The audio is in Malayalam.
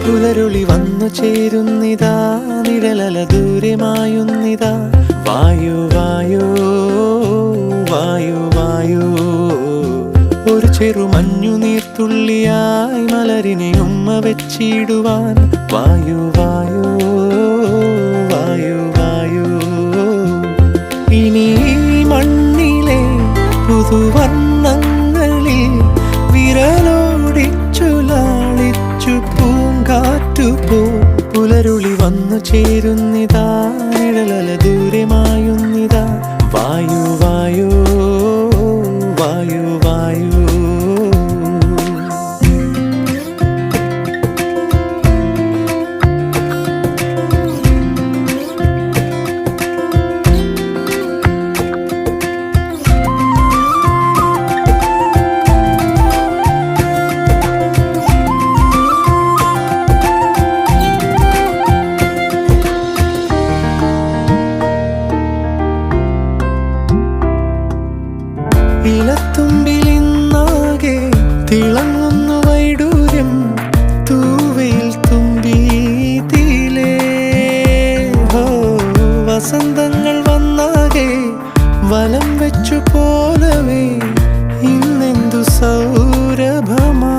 പുലരുളി വന്നു ചേരുന്നിതാ, നിഴലല ദൂരെ മായുന്നിതാ. വായു വായു വായു വായു, ഒരു ചെറു മഞ്ഞു നീർത്തുള്ളിയായി മലരിനെ ഉമ്മ വെച്ചിടുവാൻ. വായു വായു വായു വായു, ഇനി മണ്ണിലെ പുതുവർണ്ണങ്ങളിൽ വിരലോടിച്ചു ലാളിച്ചു പൂങ്കാറ്റുപോ. പുലരുളി വന്നു ചേരുന്നിതാ, നിഴലല ദൂരെ മായുന്നിതാ. വായു വായു വായു വായു. ഇലത്തുമ്പിലിന്നാകെ തിളങ്ങുന്നു വൈഡൂര്യം, തൂവയിൽ തുമ്പീതിലേ. വസന്തങ്ങൾ വന്നാകെ വലം വെച്ചു പോലവേ ഇന്നെന്തു സൗരഭമാ.